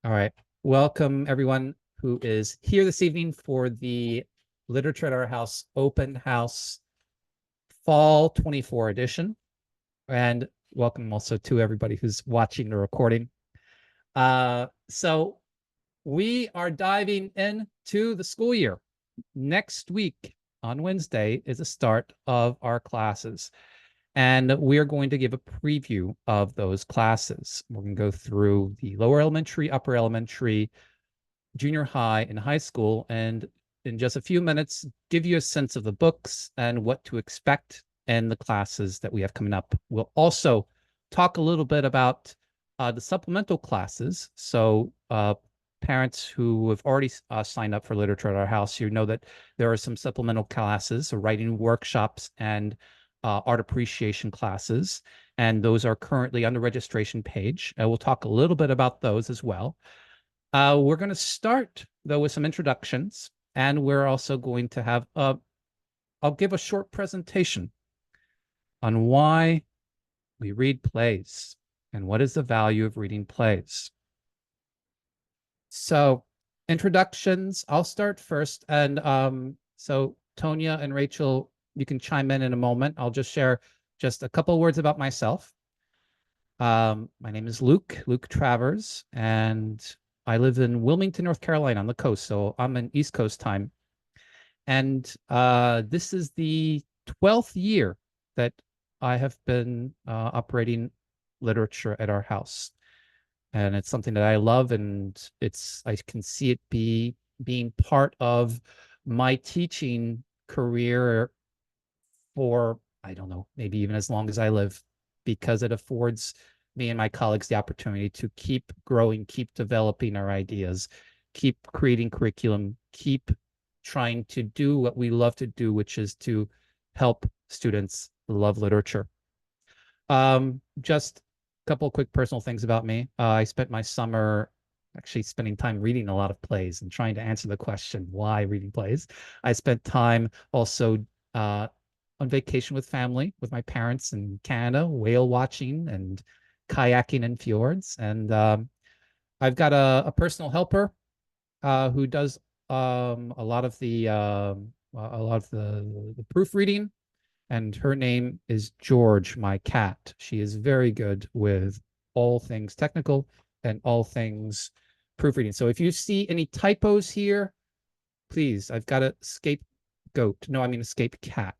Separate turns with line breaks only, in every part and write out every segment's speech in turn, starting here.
All right. Welcome everyone who is here this evening for the Literature at Our House Open House Fall 24 edition. And welcome also to everybody who's watching the recording. So we are diving into the school year. Next week on Wednesday is the start of our classes. And we're going to give a preview of those classes. We're going to go through the lower elementary, upper elementary, junior high, and high school, and in just a few minutes, give you a sense of the books and what to expect and the classes that we have coming up. We'll also talk a little bit about the supplemental classes. So parents who have already signed up for Literature at Our House, you know that there are some supplemental classes, so writing workshops and art appreciation classes, and those are currently on the registration page. We'll talk a little bit about those as well. We're going to start, though, with some introductions, and we're also going to have I'll give a short presentation on why we read plays and what is the value of reading plays. So, introductions, I'll start first. And so, Tonya and Rachel, you can chime in a moment. I'll just share just a couple words about myself. My name is Luke Travers, and I live in Wilmington, North Carolina on the coast. So I'm in East Coast time. And this is the 12th year that I have been operating Literature at Our House. And it's something that I love, and I can see it being part of my teaching career for, I don't know, maybe even as long as I live, because it affords me and my colleagues the opportunity to keep growing, keep developing our ideas, keep creating curriculum, keep trying to do what we love to do, which is to help students love literature. Just a couple of quick personal things about me. I spent my summer actually spending time reading a lot of plays and trying to answer the question, why reading plays? I spent time also on vacation with family, with my parents in Canada, whale watching and kayaking in fjords. And I've got a personal helper who does a lot of the proofreading, and her name is George, my cat. She is very good with all things technical and all things proofreading. So if you see any typos here, please, I've got a scapegoat. No, I mean a escape cat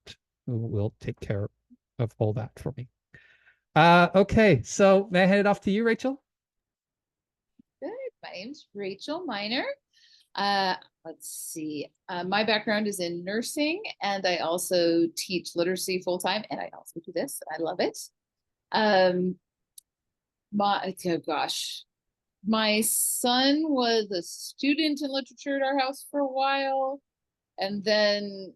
who will take care of all that for me. Okay, so may I hand it off to you, Rachel?
Good. My name's Rachel Miner. Let's see. My background is in nursing, and I also teach literacy full time, and I also do this. I love it. Oh gosh, my son was a student in literature at our house for a while, and then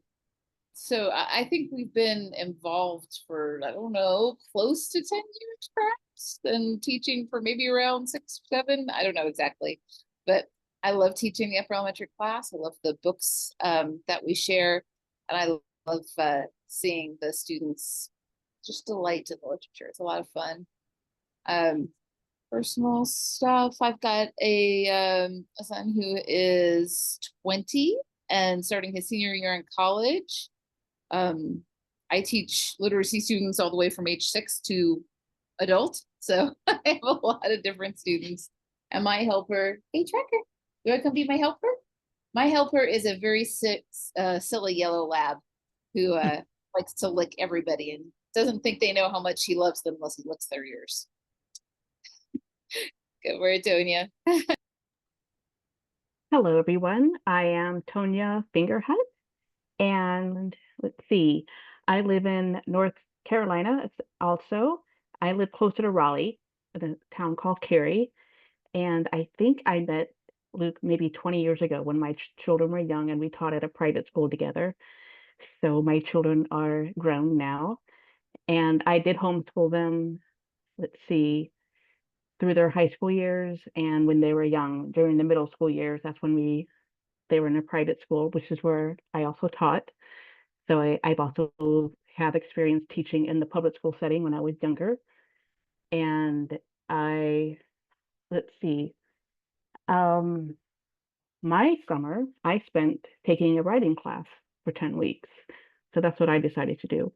I think we've been involved for, I don't know, close to 10 years perhaps, and teaching for maybe around 6, 7. I don't know exactly, but I love teaching the upper elementary class. I love the books that we share, and I love seeing the students just delight in the literature. It's a lot of fun. Personal stuff. I've got a son who is 20 and starting his senior year in college. I teach literacy students all the way from age 6 to adult. So I have a lot of different students. And my helper, hey Tracker, you want to come be my helper? My helper is a very silly yellow lab who likes to lick everybody and doesn't think they know how much he loves them unless he licks their ears. Good word, Tonya.
Hello, everyone. I am Tonya Fingerhut, and let's see, I live in North Carolina also. I live closer to Raleigh, in a town called Cary, and I think I met Luke maybe 20 years ago when my children were young and we taught at a private school together. So my children are grown now, and I did homeschool them, let's see, through their high school years and when they were young, during the middle school years, that's when they were in a private school, which is where I also taught. So I've also have experience teaching in the public school setting when I was younger. And let's see, My summer, I spent taking a writing class for 10 weeks. So that's what I decided to do.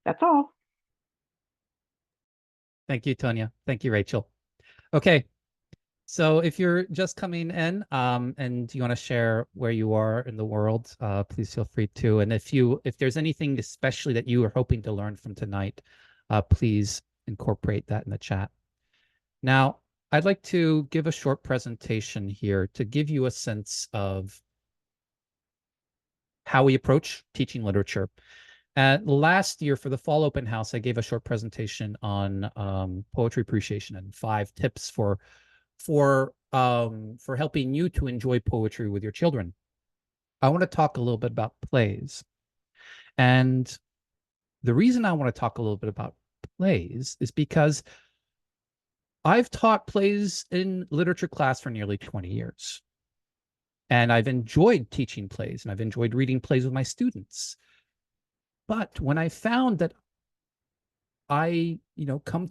That's all.
Thank you, Tonya. Thank you, Rachel. Okay. So if you're just coming in and you want to share where you are in the world, please feel free to. And if there's anything especially that you are hoping to learn from tonight, please incorporate that in the chat. Now, I'd like to give a short presentation here to give you a sense of how we approach teaching literature. Last year for the fall open house, I gave a short presentation on poetry appreciation and 5 tips for helping you to enjoy poetry with your children. I want to talk a little bit about plays. And the reason I want to talk a little bit about plays is because I've taught plays in literature class for nearly 20 years. And I've enjoyed teaching plays and I've enjoyed reading plays with my students. But when I found that I, come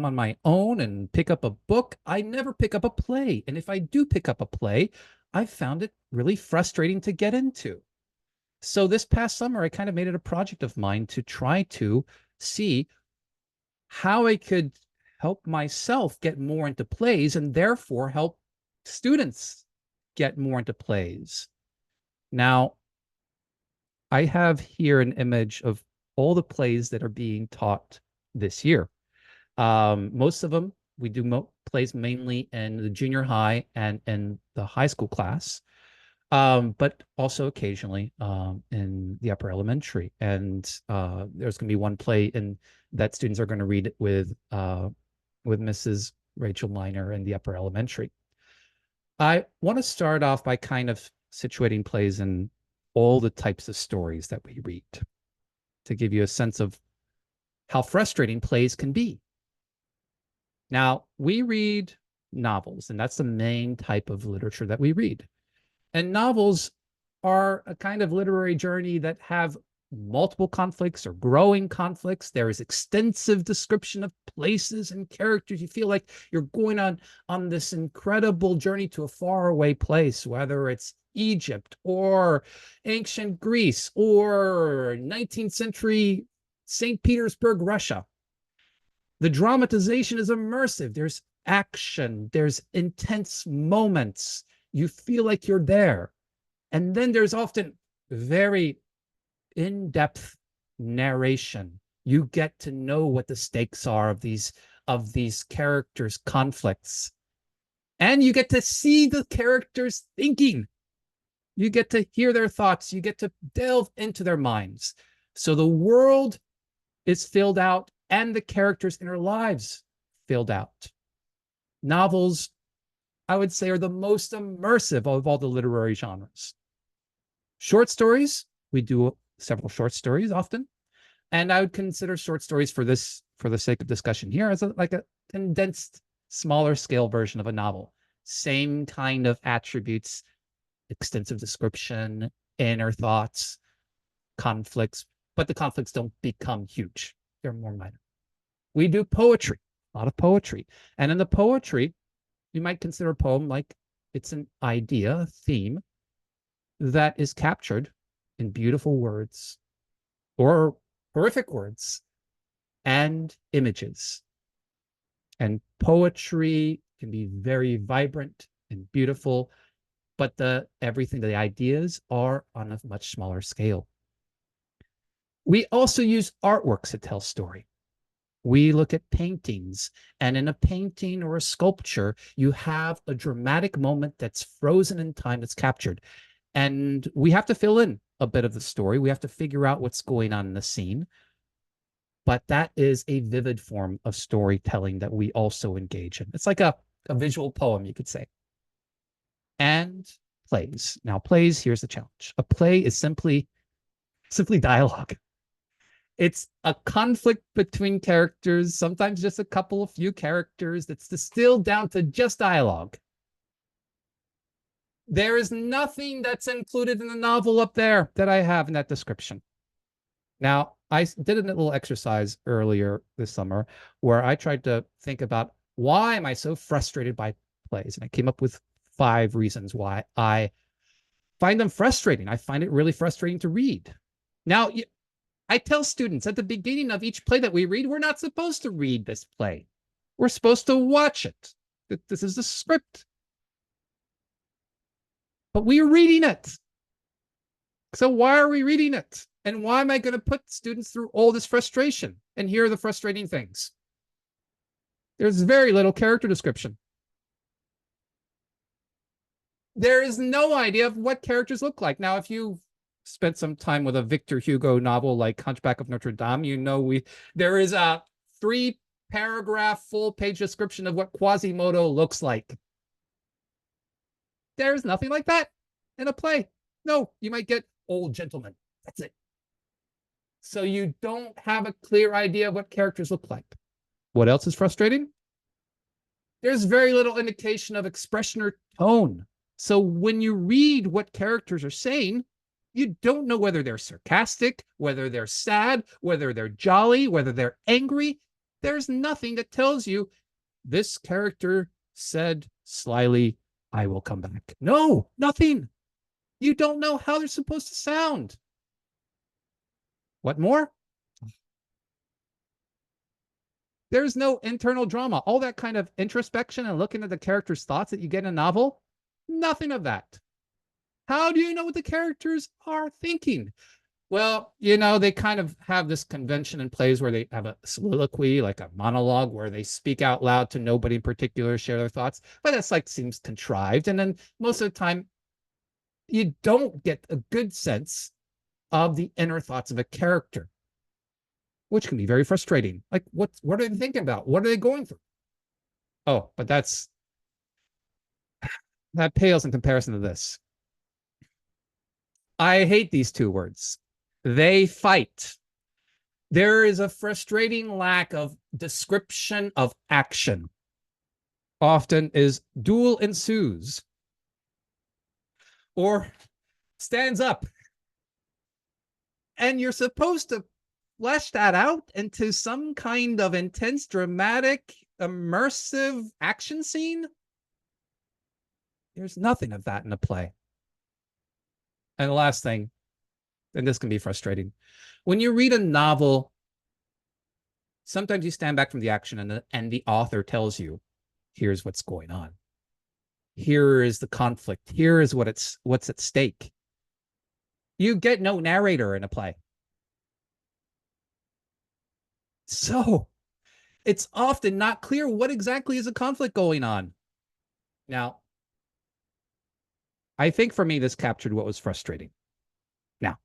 on my own and pick up a book, I never pick up a play. And if I do pick up a play, I found it really frustrating to get into. So this past summer, I kind of made it a project of mine to try to see how I could help myself get more into plays and therefore help students get more into plays. Now, I have here an image of all the plays that are being taught this year. Most of them, we do plays mainly in the junior high and in the high school class, but also occasionally in the upper elementary. And there's going to be one play that students are going to read with Mrs. Rachel Miner in the upper elementary. I want to start off by kind of situating plays in all the types of stories that we read to give you a sense of how frustrating plays can be. Now, we read novels, and that's the main type of literature that we read. And novels are a kind of literary journey that have multiple conflicts or growing conflicts. There is extensive description of places and characters. You feel like you're going on this incredible journey to a faraway place, whether it's Egypt or ancient Greece or 19th century St. Petersburg, Russia. The dramatization is immersive. There's action, there's intense moments. You feel like you're there. And then there's often very in-depth narration. You get to know what the stakes are of these characters' conflicts. And you get to see the characters thinking. You get to hear their thoughts. You get to delve into their minds. So the world is filled out and the characters' inner lives filled out. Novels, I would say, are the most immersive of all the literary genres. Short stories, we do several short stories often. And I would consider short stories for the sake of discussion here as like a condensed, smaller scale version of a novel. Same kind of attributes, extensive description, inner thoughts, conflicts, but the conflicts don't become huge. They're more minor. We do poetry, a lot of poetry. And in the poetry, you might consider a poem like it's an idea, a theme that is captured in beautiful words or horrific words and images. And poetry can be very vibrant and beautiful, but the ideas are on a much smaller scale. We also use artworks to tell story. We look at paintings, and in a painting or a sculpture, you have a dramatic moment that's frozen in time, that's captured. And we have to fill in a bit of the story. We have to figure out what's going on in the scene. But that is a vivid form of storytelling that we also engage in. It's like a visual poem, you could say. And plays. Now, plays, here's the challenge. A play is simply dialogue. It's a conflict between characters, sometimes just a couple of few characters that's distilled down to just dialogue. There is nothing that's included in the novel up there that I have in that description. Now, I did a little exercise earlier this summer where I tried to think about why am I so frustrated by plays, and I came up with 5 reasons why I find them frustrating. I find it really frustrating to read. Now, I tell students at the beginning of each play that we read, we're not supposed to read this play. We're supposed to watch it. This is the script. But we are reading it. So why are we reading it? And why am I going to put students through all this frustration? And here are the frustrating things. There's very little character description. There is no idea of what characters look like. Now, if you spent some time with a Victor Hugo novel like Hunchback of Notre Dame, you know there is a 3-paragraph full-page description of what Quasimodo looks like. There's nothing like that in a play. No, you might get old gentleman. That's it. So you don't have a clear idea of what characters look like. What else is frustrating? There's very little indication of expression or tone. So when you read what characters are saying, you don't know whether they're sarcastic, whether they're sad, whether they're jolly, whether they're angry. There's nothing that tells you this character said slyly, I will come back. No, nothing. You don't know how they're supposed to sound. What more? There's no internal drama. All that kind of introspection and looking at the character's thoughts that you get in a novel, nothing of that. How do you know what the characters are thinking? Well, they kind of have this convention in plays where they have a soliloquy, like a monologue, where they speak out loud to nobody in particular, share their thoughts. But that's seems contrived. And then most of the time, you don't get a good sense of the inner thoughts of a character, which can be very frustrating. Like, what are they thinking about? What are they going through? Oh, but that pales in comparison to this. I hate these 2 words. They fight. There is a frustrating lack of description of action. Often is duel ensues or stands up. And you're supposed to flesh that out into some kind of intense, dramatic, immersive action scene. There's nothing of that in a play. And the last thing, and this can be frustrating, when you read a novel, sometimes you stand back from the action and the author tells you, here's what's going on. Here is the conflict. Here is what's at stake. You get no narrator in a play. So it's often not clear what exactly is the conflict going on. Now, I think for me, this captured what was frustrating. Now,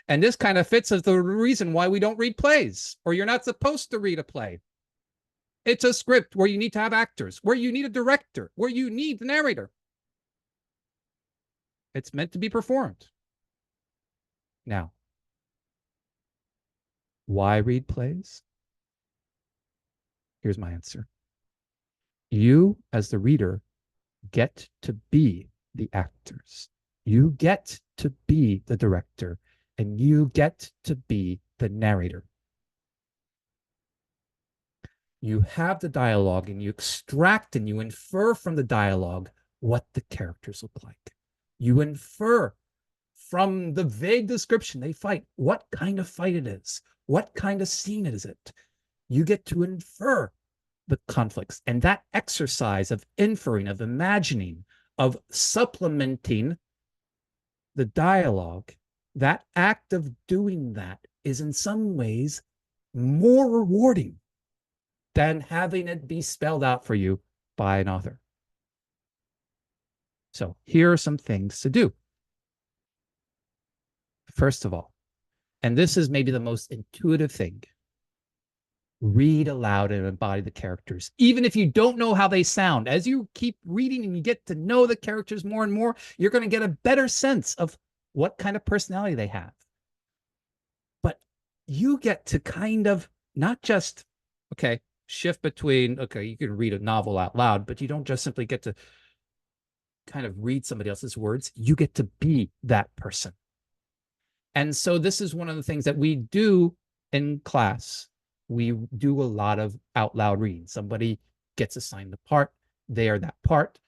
and this kind of fits as the reason why we don't read plays, or you're not supposed to read a play. It's a script where you need to have actors, where you need a director, where you need the narrator. It's meant to be performed. Now, why read plays? Here's my answer. You, as the reader, get to be the actors. You get to be the director, and you get to be the narrator. You have the dialogue, and you extract and you infer from the dialogue what the characters look like. You infer from the vague description they fight what kind of fight it is, what kind of scene is it. You get to infer the conflicts, and that exercise of inferring, of imagining, of supplementing the dialogue, that act of doing that is in some ways more rewarding than having it be spelled out for you by an author. So here are some things to do. First of all, and this is maybe the most intuitive thing, read aloud and embody the characters. Even if you don't know how they sound, as you keep reading and you get to know the characters more and more, you're going to get a better sense of what kind of personality they have. But you get to kind of not just, okay, shift between, okay, you can read a novel out loud, but you don't just simply get to kind of read somebody else's words. You get to be that person. And so this is one of the things that we do in class. We do a lot of out loud reading. Somebody gets assigned the part. They are that part.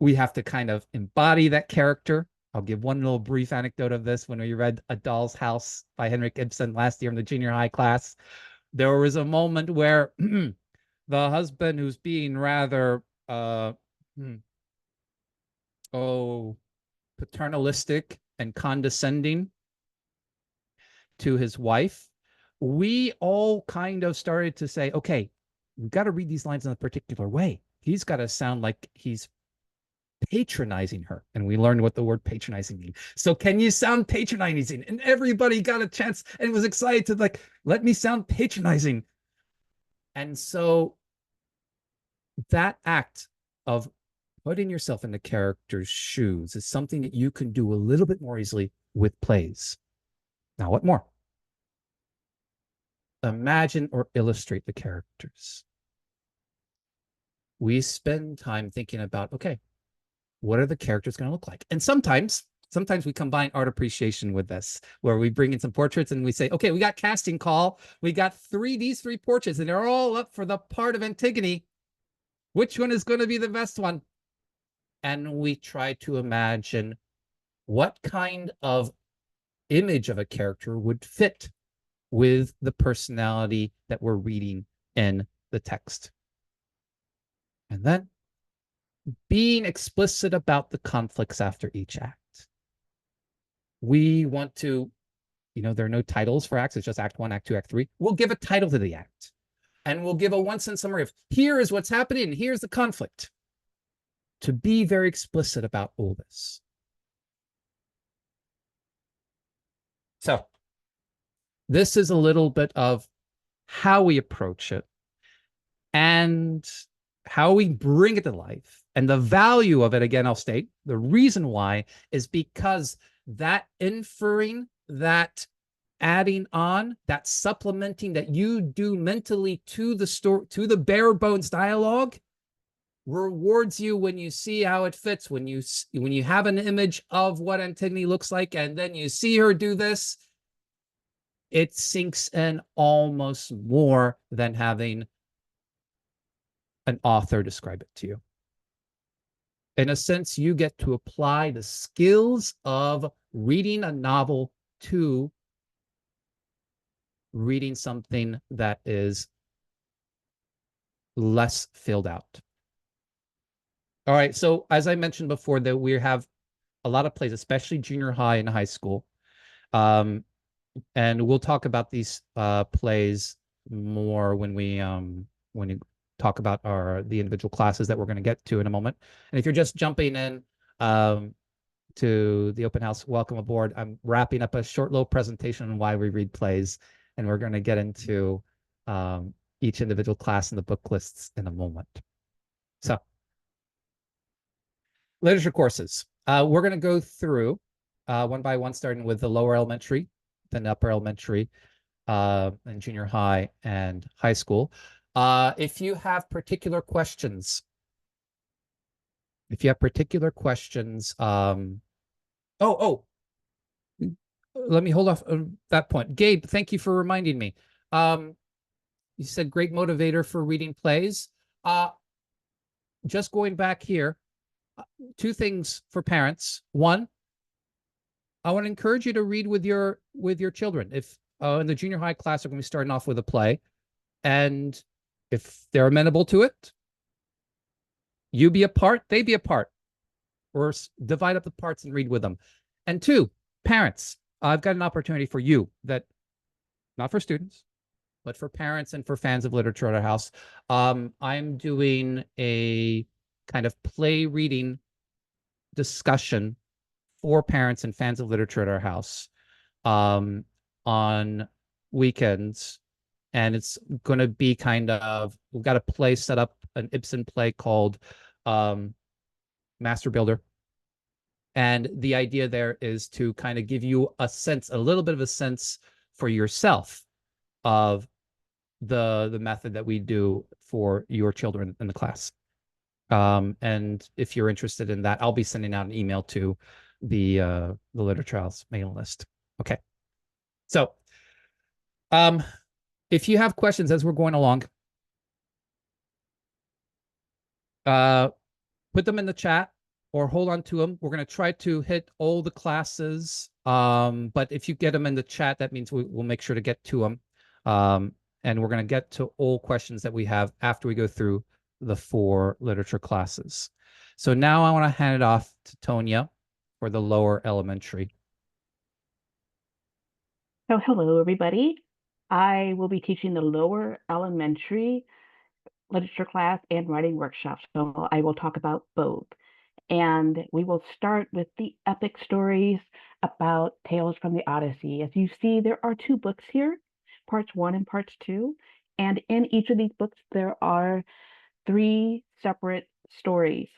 We have to kind of embody that character. I'll give one little brief anecdote of this. When we read A Doll's House by Henrik Ibsen last year in the junior high class, there was a moment where the husband, who's being rather paternalistic and condescending to his wife, we all kind of started to say, okay, we've got to read these lines in a particular way. He's got to sound like he's patronizing her. And we learned what the word patronizing means. So can you sound patronizing? And everybody got a chance and was excited to like, let me sound patronizing. And so that act of putting yourself in the character's shoes is something that you can do a little bit more easily with plays. Now, what more? Imagine or illustrate the characters. We spend time thinking about, okay, what are the characters going to look like? And sometimes we combine art appreciation with this, where we bring in some portraits and we say, okay, we got casting call. We got these three portraits and they're all up for the part of Antigone. Which one is going to be the best one? And we try to imagine what kind of image of a character would fit with the personality that we're reading in the text. And then being explicit about the conflicts after each act. We want to, there are no titles for acts. It's just act 1, act 2, act 3. We'll give a title to the act. And we'll give a one-sentence summary of, here is what's happening, and here's the conflict. To be very explicit about all this. So this is a little bit of how we approach it and how we bring it to life. And the value of it, again, I'll state, the reason why is because that inferring, that adding on, that supplementing that you do mentally to the story, to the bare bones dialogue, rewards you when you see how it fits, when you have an image of what Antigone looks like, and then you see her do this, it sinks in almost more than having an author describe it to you. In a sense, you get to apply the skills of reading a novel to reading something that is less filled out. All right, so as I mentioned before, that we have a lot of plays, especially junior high and high school. And we'll talk about these plays more when we talk about the individual classes that we're going to get to in a moment. And if you're just jumping in to the open house, welcome aboard. I'm wrapping up a short little presentation on why we read plays, and we're going to get into each individual class in the book lists in a moment. So, literature courses. We're going to go through one by one, starting with the lower elementary, then upper elementary, and junior high and high school. If you have particular questions, let me hold off on that point. Gabe, thank you for reminding me. You said great motivator for reading plays. Just going back here, two things for parents. One, I want to encourage you to read with your children. If in the junior high class, we're going to be starting off with a play, and if they're amenable to it, you be a part, they be a part, or divide up the parts and read with them. And two, parents, I've got an opportunity for you, that not for students, but for parents and for fans of literature at our house. I'm doing a kind of play reading discussion for parents and fans of literature at our house on weekends. And it's going to be kind of, we've got a play set up, an Ibsen play called Master Builder. And the idea there is to kind of give you a sense, a little bit of a sense for yourself of the method that we do for your children in the class. And if you're interested in that, I'll be sending out an email to the Literature House mailing list. Okay. So if you have questions as we're going along, put them in the chat or hold on to them. We're going to try to hit all the classes. But if you get them in the chat, that means we'll make sure to get to them. And we're going to get to all questions that we have after we go through the 4 literature classes. So now I want to hand it off to Tonya for the lower elementary.
So hello, everybody. I will be teaching the lower elementary literature class and writing workshop. So I will talk about both. And we will start with the epic stories about Tales from the Odyssey. As you see, there are 2 books here, parts 1 and parts 2. And in each of these books, there are 3 separate stories.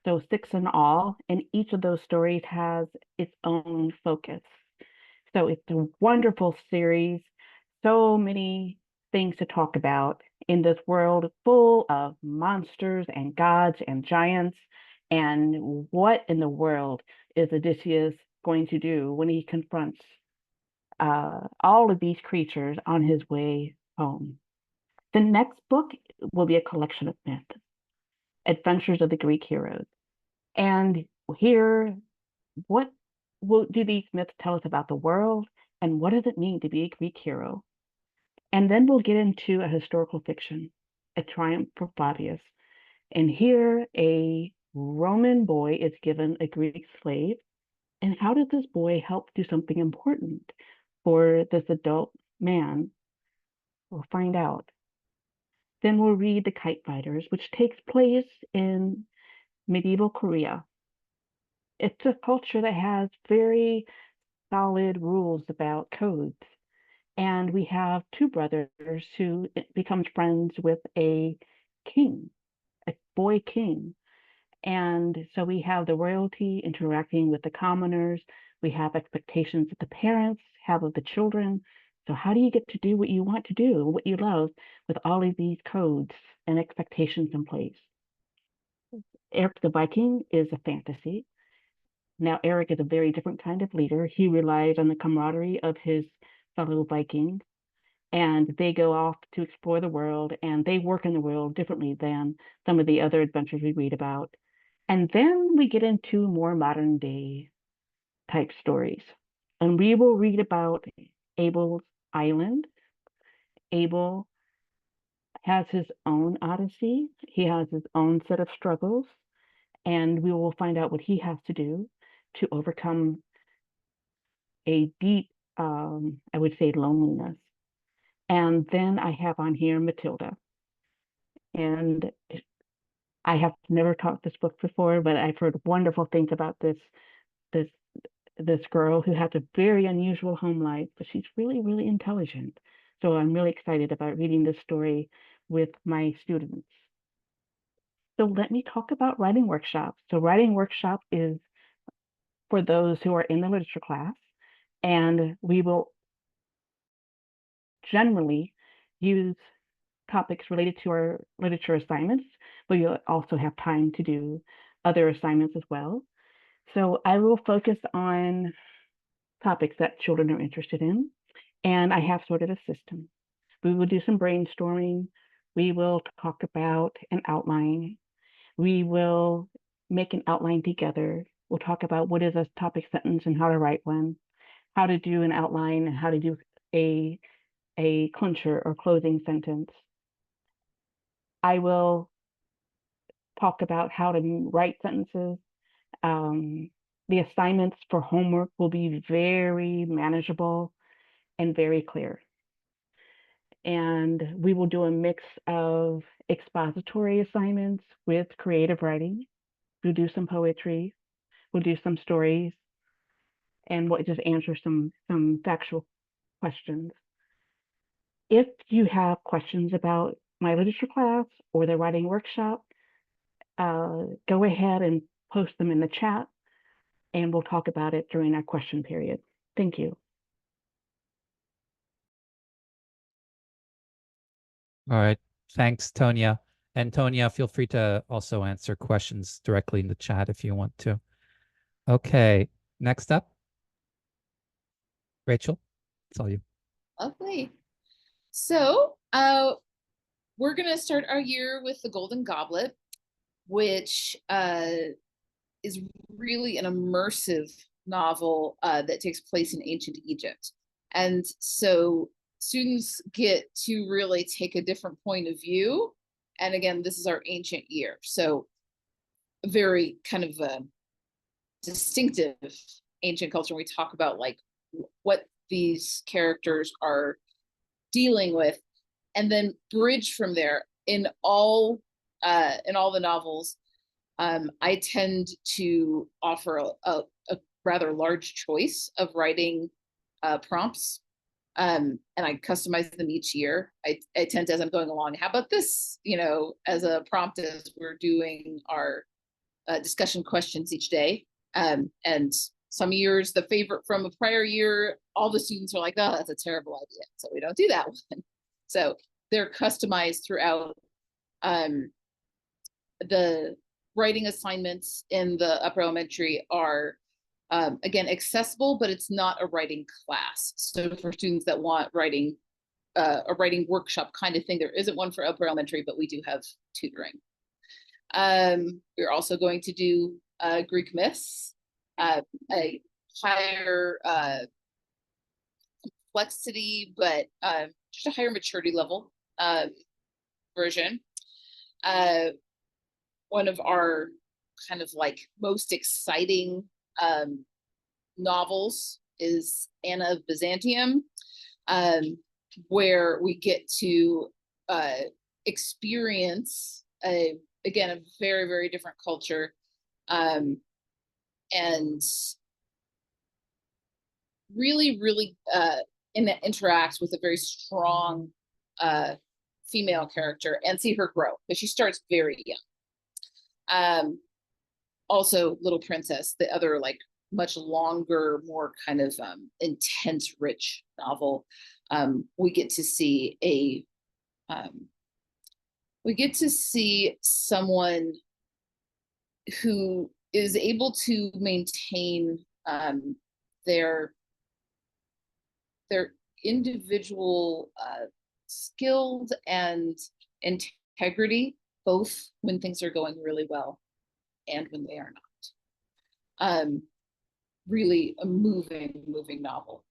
So 6 in all, and each of those stories has its own focus. So it's a wonderful series. So many things to talk about in this world full of monsters and gods and giants. And what in the world is Odysseus going to do when he confronts all of these creatures on his way home? The next book will be a collection of myths, Adventures of the Greek Heroes. And here, what do these myths tell us about the world? And what does it mean to be a Greek hero? And then we'll get into a historical fiction, A Triumph for Fabius. And here, a Roman boy is given a Greek slave. And how does this boy help do something important for this adult man? We'll find out. Then we'll read The Kite Fighters, which takes place in medieval Korea. It's a culture that has very solid rules about codes. And we have 2 brothers who becomes friends with a king, a boy king. And so we have the royalty interacting with the commoners. We have expectations that the parents have of the children. So how do you get to do what you want to do, what you love, with all of these codes and expectations in place? Eric the Viking is a fantasy. Now, Eric is a very different kind of leader. He relies on the camaraderie of his fellow Vikings, and they go off to explore the world, and they work in the world differently than some of the other adventures we read about. And then we get into more modern day type stories. And we will read about Abel's Island. Abel has his own odyssey. He has his own set of struggles, and we will find out what he has to do to overcome a deep, I would say, loneliness. And then I have on here Matilda. And I have never taught this book before, but I've heard wonderful things about this this girl who has a very unusual home life, but she's really, really intelligent. So I'm really excited about reading this story with my students. So let me talk about writing workshops. So writing workshop is for those who are in the literature class, and we will generally use topics related to our literature assignments, but you'll also have time to do other assignments as well. So I will focus on topics that children are interested in, and I have sort of a system. We will do some brainstorming. We will talk about an outline. We will make an outline together. We'll talk about what is a topic sentence and how to write one, how to do an outline, and how to do a clincher or closing sentence. I will talk about how to write sentences. The assignments for homework will be very manageable and very clear. And we will do a mix of expository assignments with creative writing. We'll do some poetry. We'll do some stories, and we'll just answer some factual questions. If you have questions about my literature class or the writing workshop, go ahead and post them in the chat, and we'll talk about it during our question period. Thank you.
All right. Thanks, Tonya. And Tonya, feel free to also answer questions directly in the chat if you want to. Okay. Next up, Rachel, it's all you.
Lovely. So we're going to start our year with the Golden Goblet. which is really an immersive novel that takes place in ancient Egypt. And so students get to really take a different point of view. And again, this is our ancient year. So very kind of a distinctive ancient culture. We talk about like what these characters are dealing with, and then bridge from there in all the novels. I tend to offer a rather large choice of writing prompts, and I customize them each year. I tend to, as I'm going along, how about this, as a prompt as we're doing our discussion questions each day. And some years, the favorite from a prior year, all the students are like, oh, that's a terrible idea. So we don't do that one. So they're customized throughout. The writing assignments in the upper elementary are, again, accessible, but it's not a writing class. So for students that want writing, a writing workshop kind of thing, there isn't one for upper elementary, but we do have tutoring. We're also going to do Greek myths, a higher complexity, but just a higher maturity level version. One of our kind of like most exciting novels is Anna of Byzantium, where we get to experience again, a very, very different culture, and really, really interacts with a very strong female character and see her grow, because she starts very young. Also, Little Princess, the other like much longer, more kind of intense, rich novel. We get to see someone who is able to maintain their individual skills and integrity, both when things are going really well and when they are not. Really a moving novel.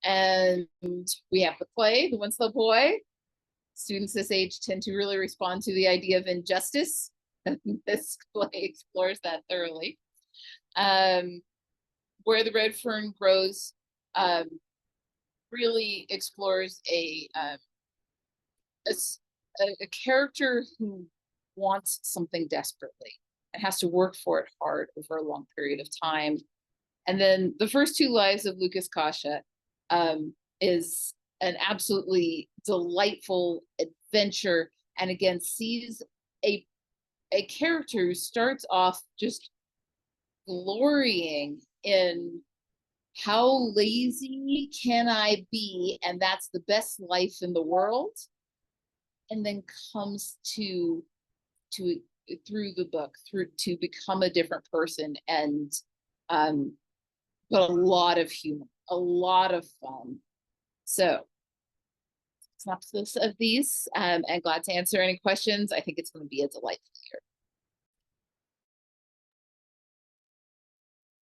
And we have the play, The Winslow Boy. Students this age tend to really respond to the idea of injustice. This play explores that thoroughly. Where the Red Fern Grows really explores a character who wants something desperately and has to work for it hard over a long period of time. And then The First Two Lives of Lucas Kasha is an absolutely delightful adventure, and again sees a character who starts off just glorying in how lazy can I be, and that's the best life in the world, and then comes to through the book to become a different person, and but a lot of humor, a lot of fun. So synopsis of these, and glad to answer any questions. I think it's going to be a delightful year.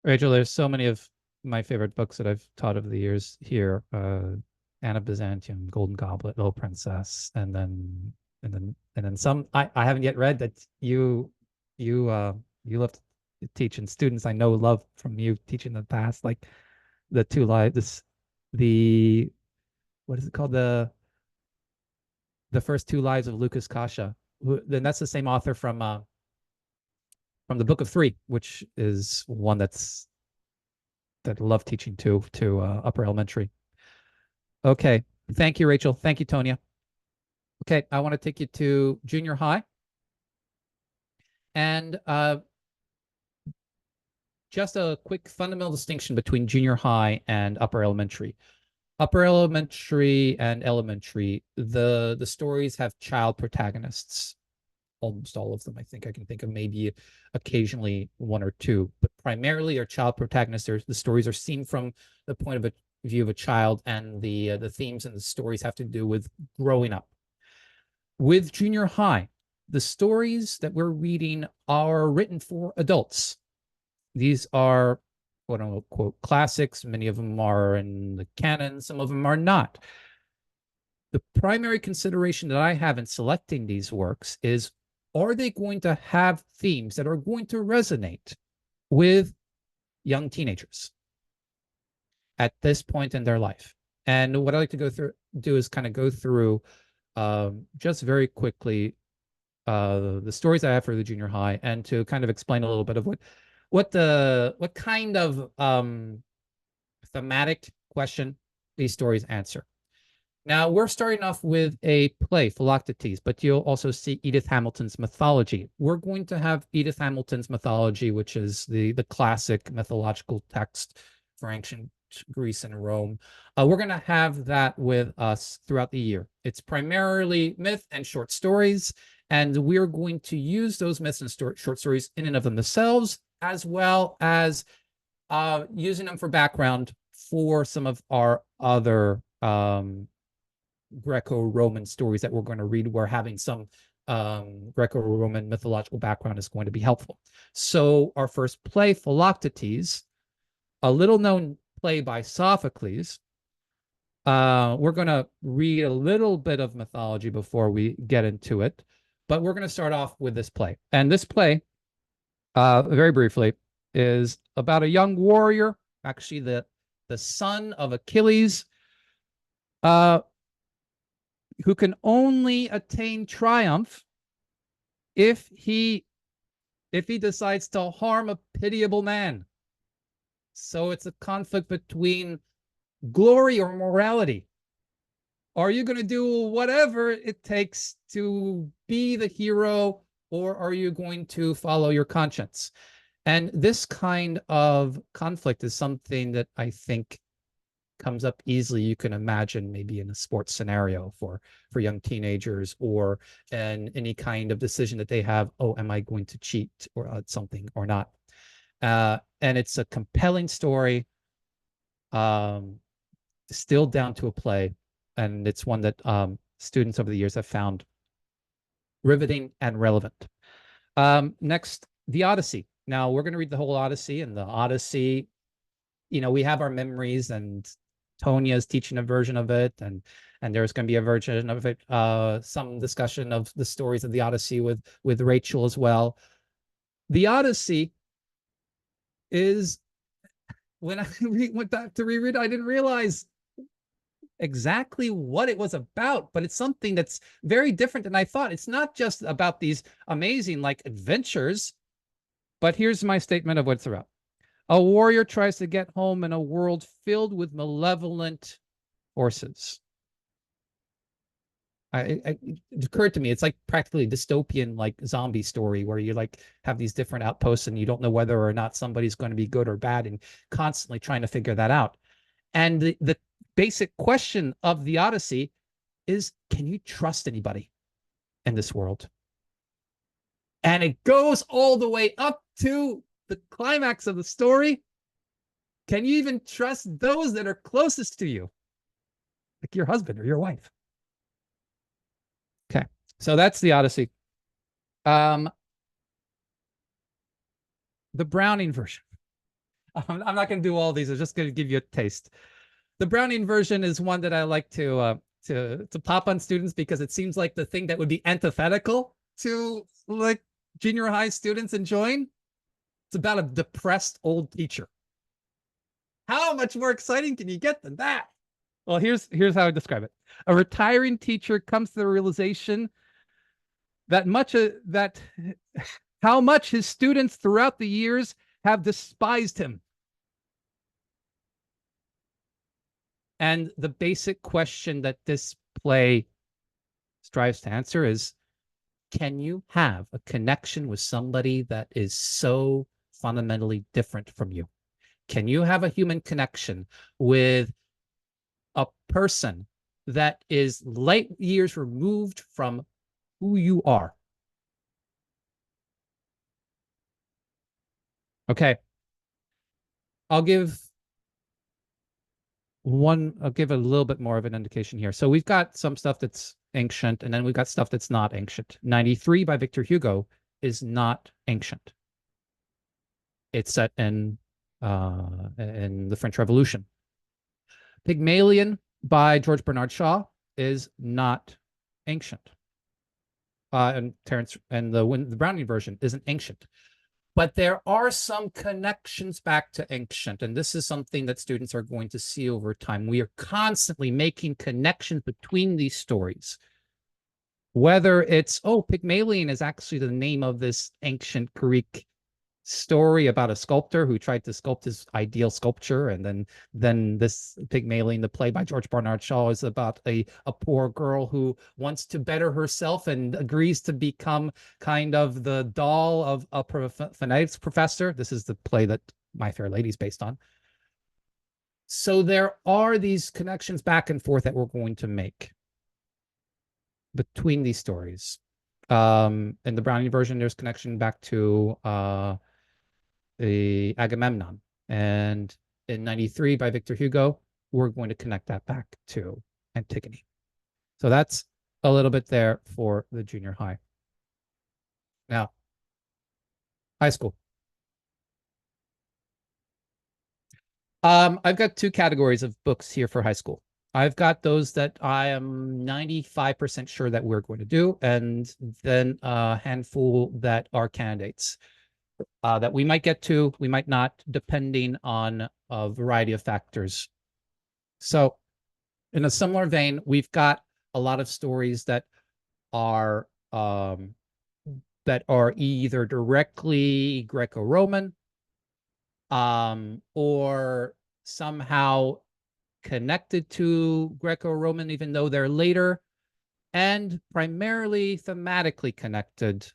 Rachel, there's so many of my favorite books that I've taught over the years here. Anna of Byzantium, Golden Goblet, Little Princess, and then some I haven't yet read that you love to teach, and students I know love from you teaching in the past, like the two lives, the what is it called, the First Two Lives of Lucas Kasha. Then that's the same author from the Book of Three, which is one that I love teaching to upper elementary. Okay, thank you, Rachel. Thank you, Tonya. Okay, I want to take you to junior high, and just a quick fundamental distinction between junior high and upper elementary. Upper elementary and elementary, the stories have child protagonists. Almost all of them. I think I can think of maybe occasionally one or two, but primarily are child protagonists. The stories are seen from the point of view of a child, and the themes and the stories have to do with growing up. With junior high, the stories that we're reading are written for adults. These are quote unquote classics. Many of them are in the canon, some of them are not. The primary consideration that I have in selecting these works is, are they going to have themes that are going to resonate with young teenagers at this point in their life? And what I like to do is kind of go through just very quickly the stories I have for the junior high, and to kind of explain a little bit of what kind of thematic question these stories answer. Now, we're starting off with a play, Philoctetes, but you'll also see Edith Hamilton's mythology. We're going to have Edith Hamilton's mythology, which is the classic mythological text for ancient Greece and Rome. We're going to have that with us throughout the year. It's primarily myth and short stories, and we're going to use those myths and short stories in and of themselves, as well as using them for background for some of our other Greco-Roman stories that we're going to read, where having some Greco-Roman mythological background is going to be helpful. So our first play, Philoctetes, a little known play by Sophocles. We're going to read a little bit of mythology before we get into it, but we're going to start off with this play. And this play, very briefly, is about a young warrior, actually the son of Achilles, who can only attain triumph if he decides to harm a pitiable man. So it's a conflict between glory or morality. Are you going to do whatever it takes to be the hero, or are you going to follow your conscience? And this kind of conflict is something that I think comes up easily. You can imagine maybe in a sports scenario for young teenagers, or in any kind of decision that they have. Oh, am I going to cheat or something or not? And it's a compelling story, distilled down to a play, and it's one that students over the years have found riveting and relevant. Next, the Odyssey. Now we're going to read the whole Odyssey, and the Odyssey, we have our memories, and Tonya is teaching a version of it, and there's going to be a version of it, some discussion of the stories of the Odyssey with Rachel as well. The Odyssey is, when I went back to reread, I didn't realize exactly what it was about, but it's something that's very different than I thought. It's not just about these amazing adventures, but here's my statement of what it's about. A warrior tries to get home in a world filled with malevolent forces. It occurred to me, it's like practically dystopian, zombie story, where you have these different outposts and you don't know whether or not somebody's going to be good or bad, and constantly trying to figure that out. And the basic question of the Odyssey is, can you trust anybody in this world? And it goes all the way up to the climax of the story. Can you even trust those that are closest to you, like your husband or your wife? Okay, so that's the Odyssey. The Browning version. I'm not going to do all these. I'm just going to give you a taste. The Browning version is one that I like to pop on students, because it seems like the thing that would be antithetical to junior high students enjoying. It's about a depressed old teacher. How much more exciting can you get than that? Well, here's how I describe it. A retiring teacher comes to the realization that how much his students throughout the years have despised him. And the basic question that this play strives to answer is, can you have a connection with somebody that is so fundamentally different from you? Can you have a human connection with a person that is light years removed from who you are? Okay. I'll give a little bit more of an indication here. So we've got some stuff that's ancient, and then we've got stuff that's not ancient. 93 by Victor Hugo is not ancient. It's set in the French Revolution. Pygmalion by George Bernard Shaw is not ancient. And Terence and the Browning version isn't ancient. But there are some connections back to ancient, and this is something that students are going to see over time. We are constantly making connections between these stories. Whether it's, oh, Pygmalion is actually the name of this ancient Greek story about a sculptor who tried to sculpt his ideal sculpture, and then this Pygmalion, the play by George Bernard Shaw, is about a poor girl who wants to better herself and agrees to become kind of the doll of a phonetics professor. This is the play that My Fair Lady is based on. So there are these connections back and forth that we're going to make between these stories. In the Browning version, there's connection back to the Agamemnon, and in 93 by Victor Hugo, we're going to connect that back to Antigone. So that's a little bit there for the junior high. Now, high school. I've got two categories of books here for high school. I've got those that I am 95% sure that we're going to do, and then a handful that are candidates. That we might get to, we might not, depending on a variety of factors. So in a similar vein, we've got a lot of stories that are either directly Greco-Roman or somehow connected to Greco-Roman, even though they're later, and primarily thematically connected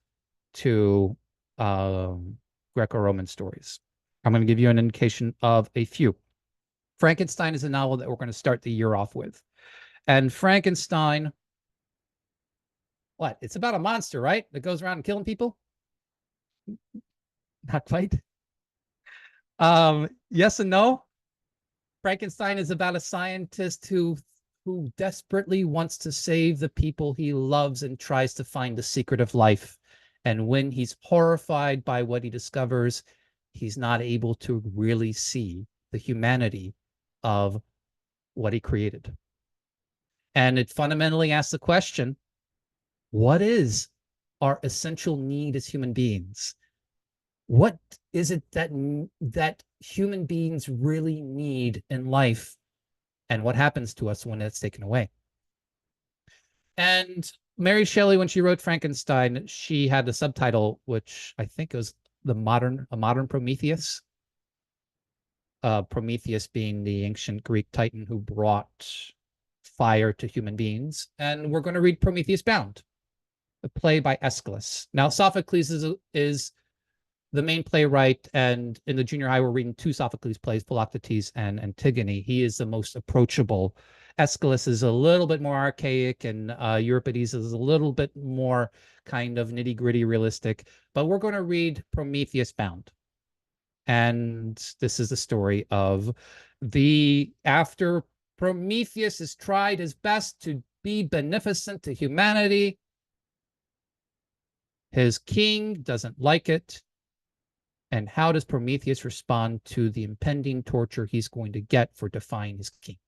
to Greco-Roman stories. I'm going to give you an indication of a few. Frankenstein is a novel that we're going to start the year off with. And Frankenstein, what? It's about a monster, right? That goes around killing people? Not quite. Yes and no. Frankenstein is about a scientist who desperately wants to save the people he loves and tries to find the secret of life. And when he's horrified by what he discovers, he's not able to really see the humanity of what he created. And it fundamentally asks the question, what is our essential need as human beings? What is it that human beings really need in life? And what happens to us when it's taken away? And Mary Shelley, when she wrote Frankenstein, she had a subtitle, which I think was a modern Prometheus. Prometheus being the ancient Greek titan who brought fire to human beings. And we're going to read Prometheus Bound, a play by Aeschylus. Now, Sophocles is the main playwright, and in the junior high, we're reading two Sophocles plays, Philoctetes and Antigone. He is the most approachable. Aeschylus is a little bit more archaic, and Euripides is a little bit more kind of nitty-gritty realistic. But we're going to read Prometheus Bound. And this is the story of after Prometheus has tried his best to be beneficent to humanity, his king doesn't like it. And how does Prometheus respond to the impending torture he's going to get for defying his king?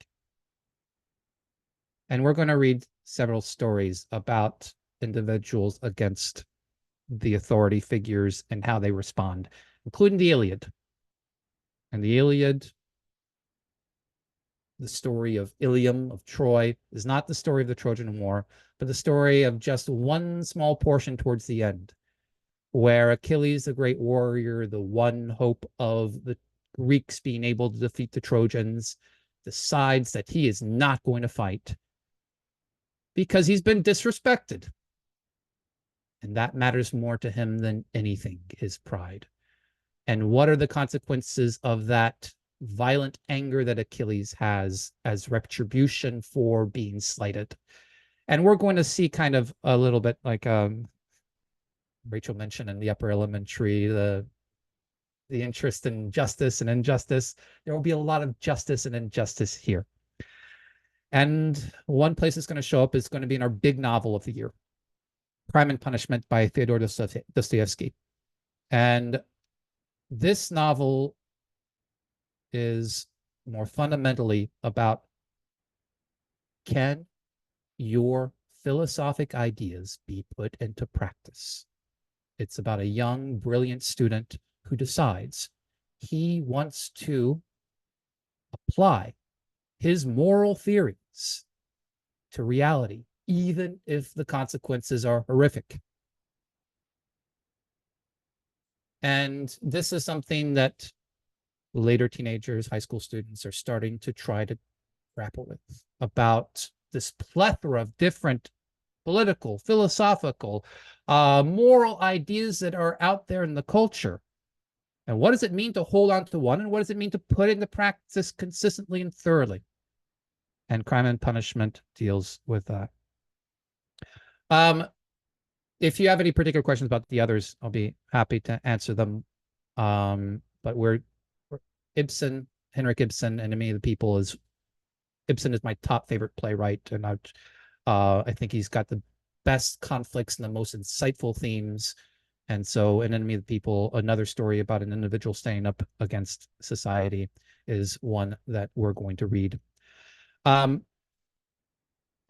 And we're going to read several stories about individuals against the authority figures and how they respond, including the Iliad. And the Iliad, the story of Ilium, of Troy, is not the story of the Trojan War, but the story of just one small portion towards the end, where Achilles, the great warrior, the one hope of the Greeks being able to defeat the Trojans, decides that he is not going to fight because he's been disrespected. And that matters more to him than anything, his pride. And what are the consequences of that violent anger that Achilles has as retribution for being slighted? And we're going to see kind of a little bit like Rachel mentioned in the upper elementary, the interest in justice and injustice. There will be a lot of justice and injustice here. And one place it's going to show up is going to be in our big novel of the year, Crime and Punishment by Fyodor Dostoevsky. And this novel is more fundamentally about, can your philosophic ideas be put into practice? It's about a young, brilliant student who decides he wants to apply his moral theories to reality, even if the consequences are horrific. And this is something that later teenagers, high school students are starting to try to grapple with, about this plethora of different political, philosophical, moral ideas that are out there in the culture. And what does it mean to hold on to one? And what does it mean to put it into practice consistently and thoroughly? And Crime and Punishment deals with that. If you have any particular questions about the others, I'll be happy to answer them. But we're Ibsen, Henrik Ibsen, Enemy of the People is, Ibsen is my top favorite playwright, and I think he's got the best conflicts and the most insightful themes. And so An Enemy of the People, another story about an individual standing up against society, is one that we're going to read. I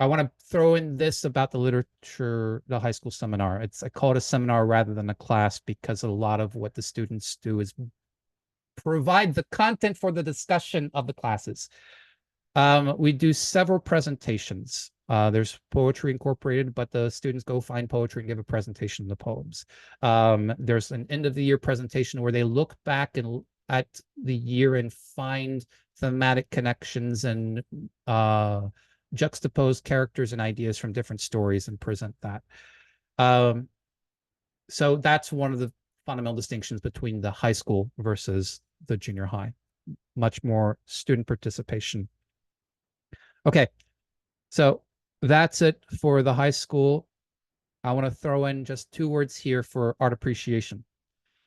want to throw in this about the literature, the high school seminar. I call it a seminar rather than a class, because a lot of what the students do is provide the content for the discussion of the classes. We do several presentations. There's poetry incorporated, but the students go find poetry and give a presentation of the poems. There's an end of the year presentation where they look back at the year and find thematic connections and juxtapose characters and ideas from different stories and present that. So that's one of the fundamental distinctions between the high school versus the junior high. Much more student participation. Okay, so that's it for the high school. I want to throw in just 2 words here for art appreciation.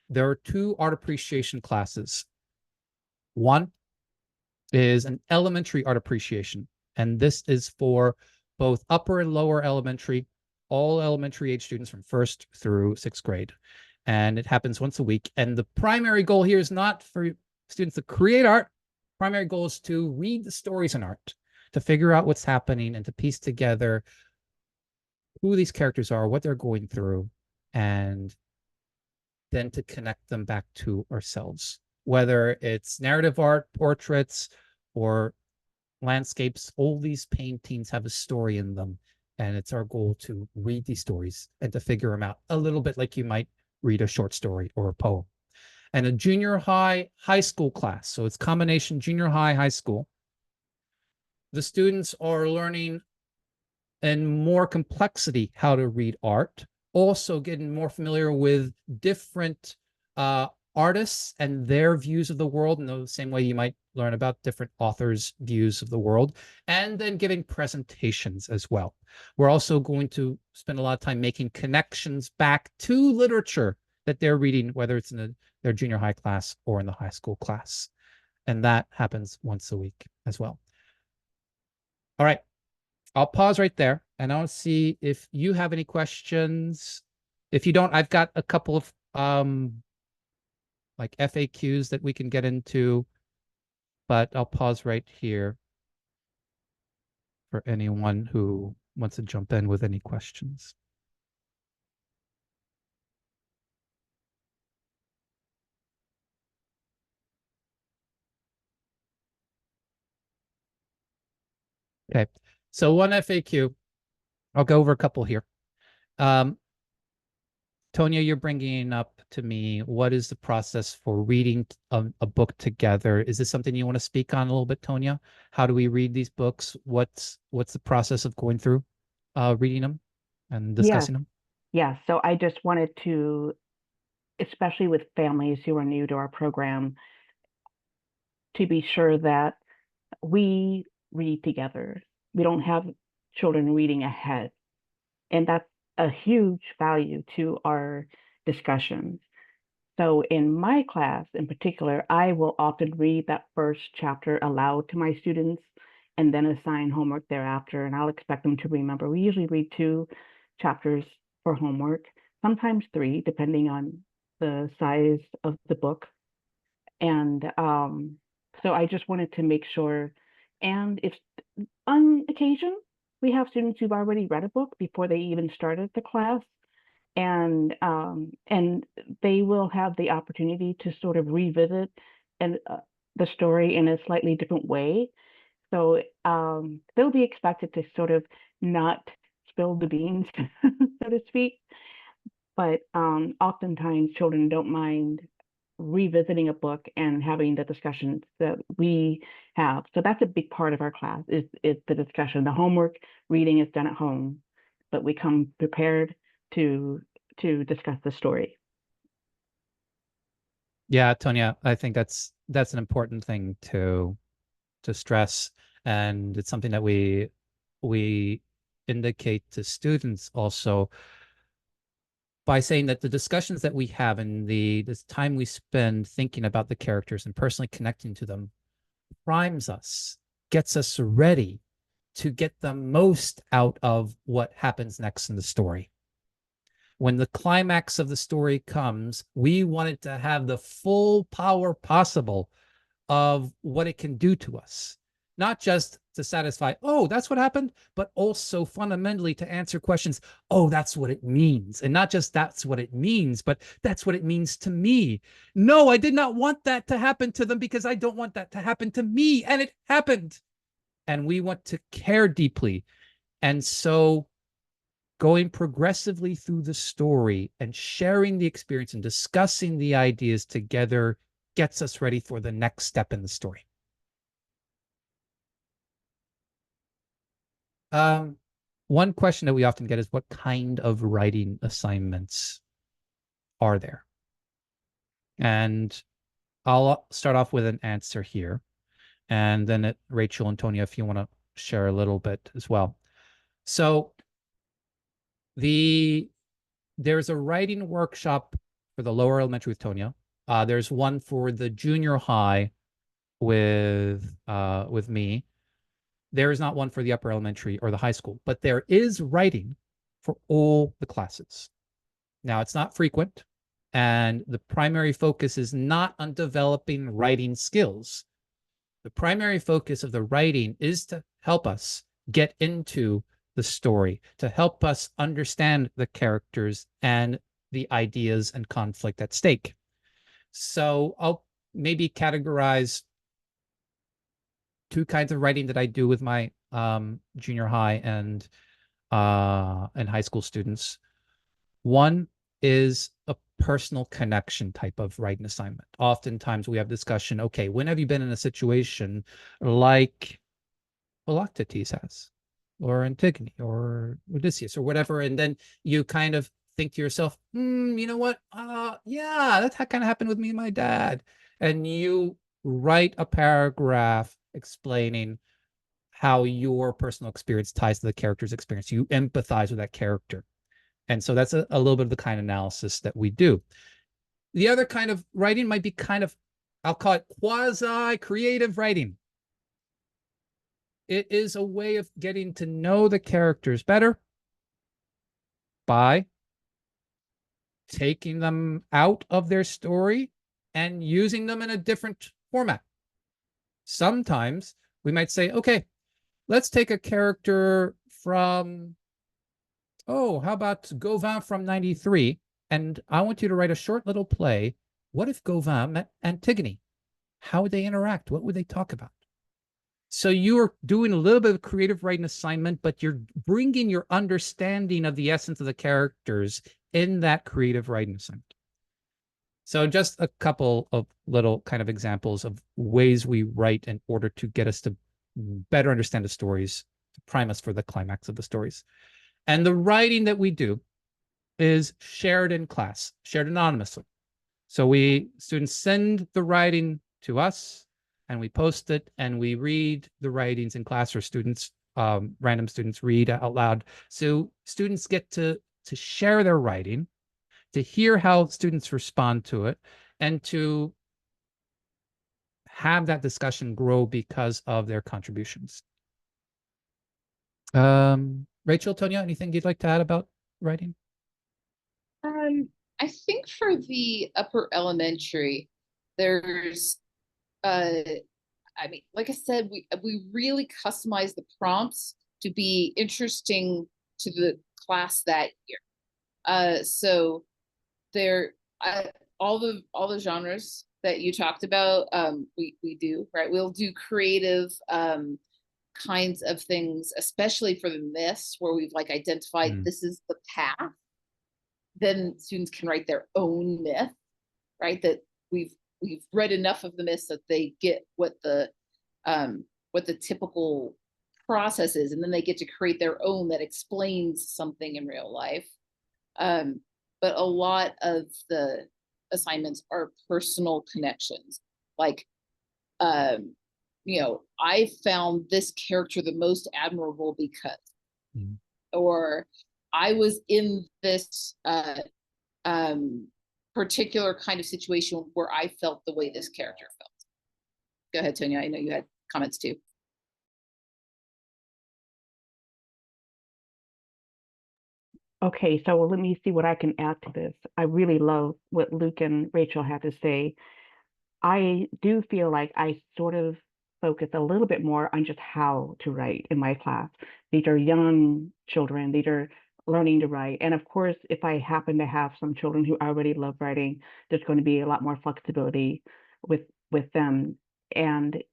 There are 2 art appreciation classes. One is an elementary art appreciation, and this is for both upper and lower elementary, all elementary age students from 1st through 6th grade. And it happens once a week. And the primary goal here is not for students to create art. Primary goal is to read the stories in art, to figure out what's happening and to piece together who these characters are, what they're going through, and then to connect them back to ourselves. Whether it's narrative art, portraits, or landscapes, all these paintings have a story in them. And it's our goal to read these stories and to figure them out a little bit like you might read a short story or a poem. And a junior high, high school class. So it's combination junior high, high school. The students are learning in more complexity how to read art, also getting more familiar with different artists and their views of the world in the same way you might learn about different authors' views of the world, and then giving presentations as well. We're also going to spend a lot of time making connections back to literature that they're reading, whether it's in their junior high class or in the high school class. And that happens once a week as well. All right, I'll pause right there and I'll see if you have any questions. If you don't, I've got a couple of like FAQs that we can get into, but I'll pause right here for anyone who wants to jump in with any questions. Okay, so one FAQ, I'll go over a couple here. Tonya, you're bringing up to me, what is the process for reading a book together? Is this something you want to speak on a little bit, Tonya? How do we read these books? What's the process of going through reading them and discussing them?
Yeah, so I just wanted to, especially with families who are new to our program, to be sure that we read together. We don't have children reading ahead. And that's a huge value to our discussions. So in my class in particular, I will often read that first chapter aloud to my students and then assign homework thereafter. And I'll expect them to remember. We usually read 2 chapters for homework, sometimes 3, depending on the size of the book. And so I just wanted to make sure. And if on occasion we have students who've already read a book before they even started the class, and they will have the opportunity to sort of revisit and the story in a slightly different way. So they'll be expected to sort of not spill the beans, so to speak. But oftentimes children don't mind revisiting a book and having the discussions that we have. So that's a big part of our class is the discussion. The homework reading is done at home, but we come prepared to discuss the story.
Yeah, Tonya, I think that's an important thing to stress, and it's something that we indicate to students also by saying that the discussions that we have and this time we spend thinking about the characters and personally connecting to them primes us, gets us ready to get the most out of what happens next in the story. When the climax of the story comes, we want it to have the full power possible of what it can do to us. Not just to satisfy, oh, that's what happened, but also fundamentally to answer questions, oh, that's what it means. And not just that's what it means, but that's what it means to me. No, I did not want that to happen to them because I don't want that to happen to me. And it happened. And we want to care deeply. And so going progressively through the story and sharing the experience and discussing the ideas together gets us ready for the next step in the story. One question that we often get is, what kind of writing assignments are there? And I'll start off with an answer here. And then Rachel and Tonya, if you want to share a little bit as well. So there's a writing workshop for the lower elementary with Tonya. There's one for the junior high with me. There is not one for the upper elementary or the high school, but there is writing for all the classes. Now, it's not frequent, and the primary focus is not on developing writing skills. The primary focus of the writing is to help us get into the story, to help us understand the characters and the ideas and conflict at stake. So I'll maybe categorize 2 kinds of writing that I do with my junior high and high school students. One is a personal connection type of writing assignment. Oftentimes we have discussion, okay, when have you been in a situation like Philoctetes has, or Antigone, or Odysseus, or whatever, and then you kind of think to yourself, you know what? Yeah, that kind of happened with me and my dad. And you write a paragraph explaining how your personal experience ties to the character's experience. You empathize with that character. And so that's a little bit of the kind of analysis that we do. The other kind of writing might be kind of, I'll call it quasi-creative writing. It is a way of getting to know the characters better by taking them out of their story and using them in a different format. Sometimes we might say, okay, let's take a character from, how about Gauvin from 93? And I want you to write a short little play. What if Gauvin met Antigone? How would they interact? What would they talk about? So you're doing a little bit of creative writing assignment, but you're bringing your understanding of the essence of the characters in that creative writing assignment. So just a couple of little kind of examples of ways we write in order to get us to better understand the stories, to prime us for the climax of the stories. And the writing that we do is shared in class, shared anonymously. So students send the writing to us, and we post it, and we read the writings in class, or students, random students read out loud. So students get to share their writing, to hear how students respond to it, and to have that discussion grow because of their contributions. Rachel, Tonya, anything you'd like to add about writing?
I think for the upper elementary, there's I mean, like I said, we really customize the prompts to be interesting to the class that year. So there, all the genres that you talked about, we do, right. We'll do creative kinds of things, especially for the myths where we've like identified this is the path. Then students can write their own myth, right? That we've read enough of the myths that they get what the typical process is, and then they get to create their own that explains something in real life. But a lot of the assignments are personal connections, like you know, I found this character the most admirable because, or I was in this particular kind of situation where I felt the way this character felt. Go ahead, Tonya. I know you had comments too.
Okay, so let me see what I can add to this. I really love what Luke and Rachel had to say. I do feel like I sort of focus a little bit more on just how to write in my class. These are young children, these are learning to write. And of course, if I happen to have some children who already love writing, there's going to be a lot more flexibility with them. And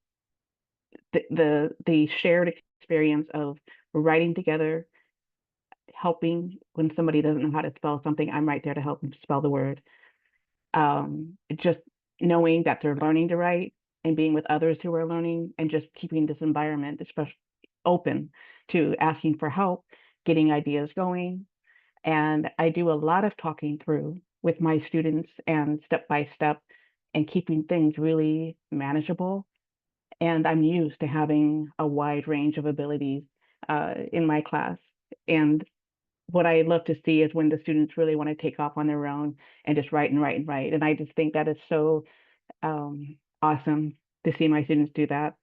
the shared experience of writing together, helping when somebody doesn't know how to spell something, I'm right there to help them spell the word. Just knowing that they're learning to write and being with others who are learning, and just keeping this environment especially open to asking for help, getting ideas going. And I do a lot of talking through with my students and step by step, and keeping things really manageable. And I'm used to having a wide range of abilities in my class. And what I love to see is when the students really want to take off on their own and just write and write and write. And I just think that is so awesome to see my students do that.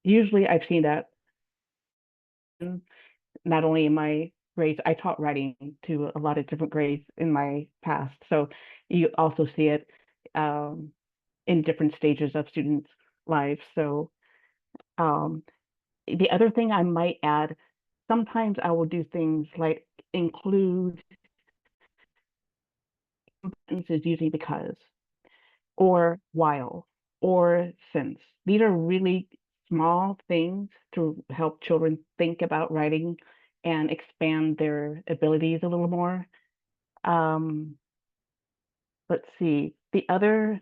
Usually I've seen that not only in my grades, I taught writing to a lot of different grades in my past. So you also see it in different stages of students' lives. So the other thing I might add, sometimes I will do things like include sentences using because, or while, or since. These are really small things to help children think about writing and expand their abilities a little more. Let's see. Let's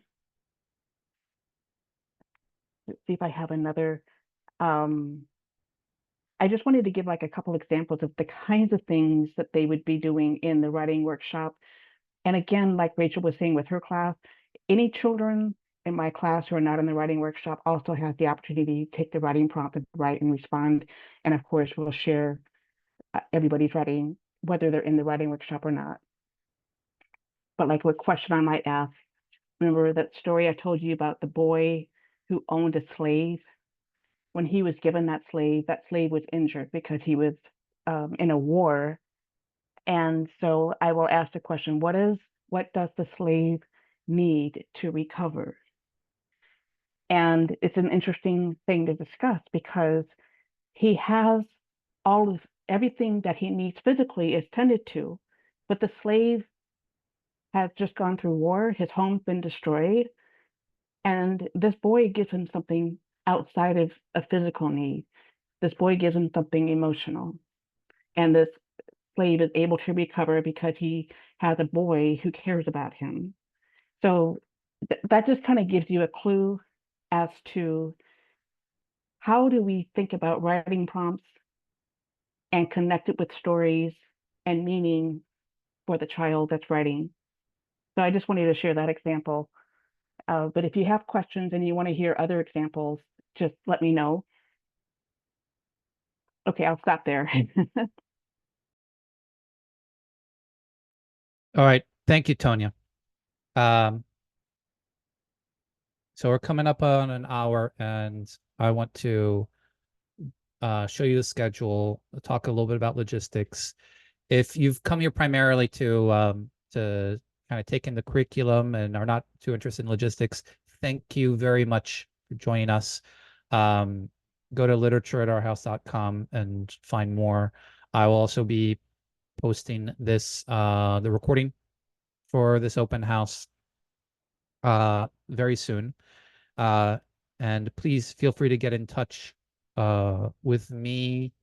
see if I have another. I just wanted to give like a couple examples of the kinds of things that they would be doing in the writing workshop. And again, like Rachel was saying with her class, any children in my class who are not in the writing workshop also have the opportunity to take the writing prompt and write and respond. And of course, we'll share everybody's writing, whether they're in the writing workshop or not. But like what question I might ask, remember that story I told you about the boy who owned a slave? When he was given that slave was injured because he was in a war. And so I will ask the question, what does the slave need to recover? And it's an interesting thing to discuss because he has everything that he needs physically is tended to, but the slave has just gone through war, his home's been destroyed, and this boy gives him something outside of a physical need. This boy gives him something emotional. And this slave is able to recover because he has a boy who cares about him. So that just kind of gives you a clue as to how do we think about writing prompts and connect it with stories and meaning for the child that's writing. So I just wanted to share that example. But if you have questions and you want to hear other examples, just let me know. Okay, I'll stop there.
All right. Thank you, Tonya. So we're coming up on an hour, and I want to show you the schedule, talk a little bit about logistics. If you've come here primarily to kind of take in the curriculum and are not too interested in logistics, thank you very much for joining us. Go to literature@ourhouse.com and find more. I will also be posting this the recording for this open house very soon. And please feel free to get in touch with me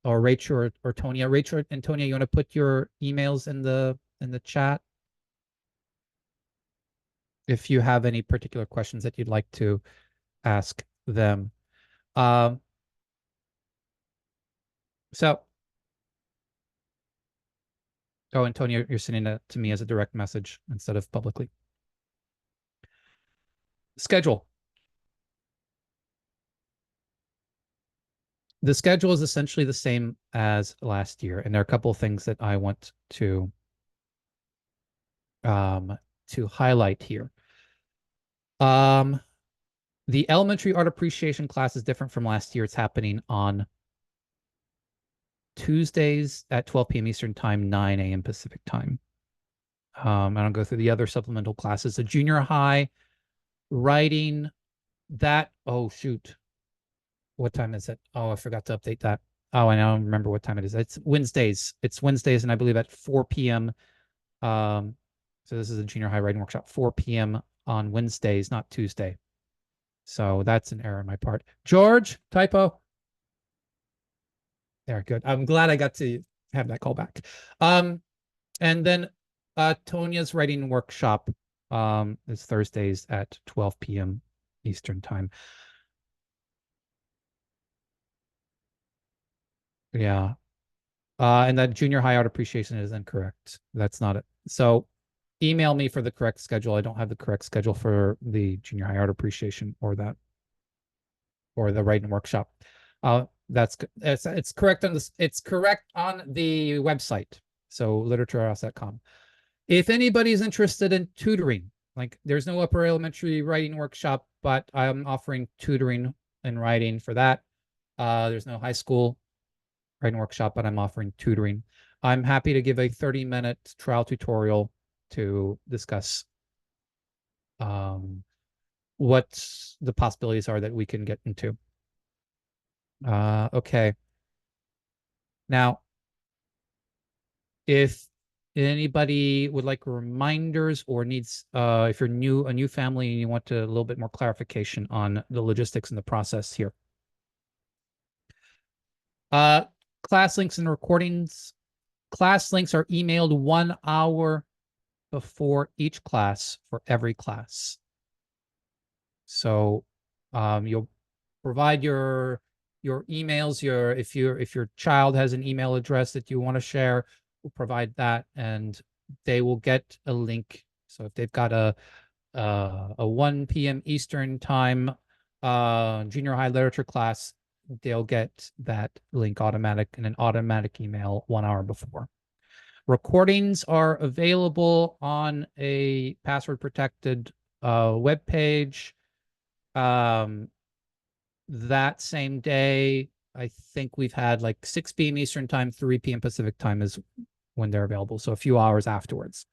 or Rachel or Tonya. Rachel and Tonya, you want to put your emails in the chat if you have any particular questions that you'd like to ask them. So, oh, and Tonya, you're sending it to me as a direct message instead of publicly. Schedule. The schedule is essentially the same as last year, and there are a couple of things that I want to highlight here. The elementary art appreciation class is different from last year. It's happening on Tuesdays at 12 p.m. Eastern Time, 9 a.m. Pacific Time. I don't go through the other supplemental classes. The junior high writing, that, oh, shoot. What time is it? Oh, I forgot to update that. Oh, I now remember what time it is. It's Wednesdays. It's Wednesdays, and I believe at 4 p.m. So this is a junior high writing workshop, 4 p.m. on Wednesdays, not Tuesday. So that's an error on my part. George, typo. There, good. I'm glad I got to have that call back. And then Tonya's writing workshop is Thursdays at 12 p.m. Eastern Time. Yeah. And that junior high art appreciation is incorrect. That's not it. So email me for the correct schedule. I don't have the correct schedule for the junior high art appreciation or the writing workshop. That's it's correct on this. It's correct on the website. So literature@ourhouse.com. If anybody's interested in tutoring, like there's no upper elementary writing workshop, but I'm offering tutoring and writing for that. There's no high school writing workshop, but I'm offering tutoring. I'm happy to give a 30-minute trial tutorial to discuss what the possibilities are that we can get into. Okay. Now, if anybody would like reminders or needs, if you're a new family and you want a little bit more clarification on the logistics and the process here. Class links and recordings. Class links are emailed 1 hour before each class for every class. So you'll provide your emails, if your child has an email address that you want to share, we'll provide that and they will get a link. So if they've got a 1 p.m. Eastern Time junior high literature class, they'll get that link in an automatic email 1 hour before. Recordings are available on a password protected web page. That same day, I think we've had like 6 p.m. Eastern Time, 3 p.m. Pacific Time is when they're available. So a few hours afterwards.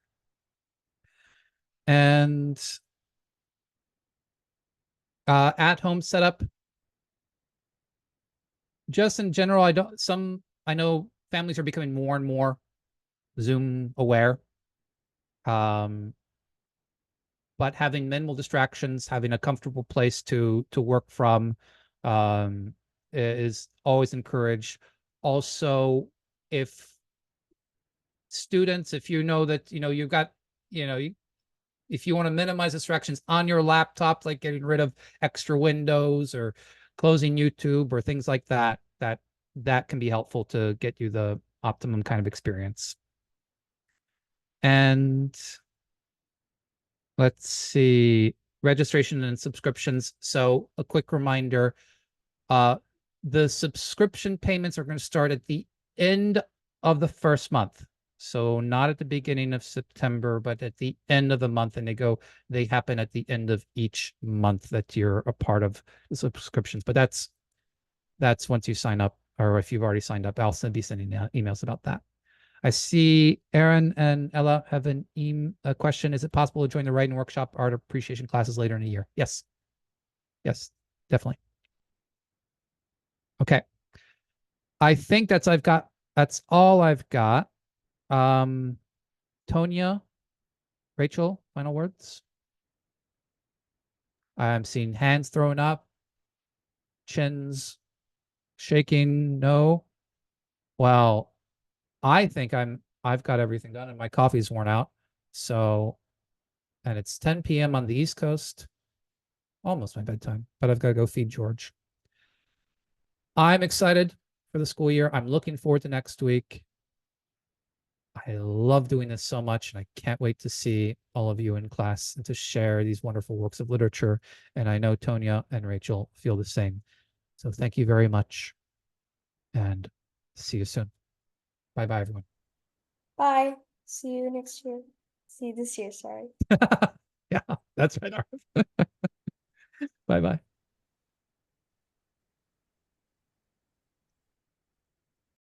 And at-home setup. Just in general, I know families are becoming more and more Zoom aware. But having minimal distractions, having a comfortable place to work from is always encouraged. Also, if you know that, you've got, if you want to minimize distractions on your laptop, like getting rid of extra windows or closing YouTube or things like that, that can be helpful to get you the optimum kind of experience. And let's see, registration and subscriptions. So a quick reminder, the subscription payments are going to start at the end of the first month. So not at the beginning of September, but at the end of the month. And they happen at the end of each month that you're a part of the subscriptions. But that's That's once you sign up, or if you've already signed up, I'll be sending emails about that. I see Aaron and Ella have a question. Is it possible to join the writing workshop art appreciation classes later in the year? Yes. Yes, definitely. Okay. I think that's all I've got. Tonya, Rachel, final words. I'm seeing hands thrown up, chins shaking. No. Well, I think I've got everything done and my coffee's worn out. So, and it's 10 p.m. on the East Coast, almost my bedtime, but I've got to go feed George. I'm excited for the school year. I'm looking forward to next week. I love doing this so much, and I can't wait to see all of you in class and to share these wonderful works of literature. And I know Tonya and Rachel feel the same. So thank you very much, and see you soon. Bye-bye, everyone.
Bye. See you next year. See you this year, sorry.
Yeah, that's right.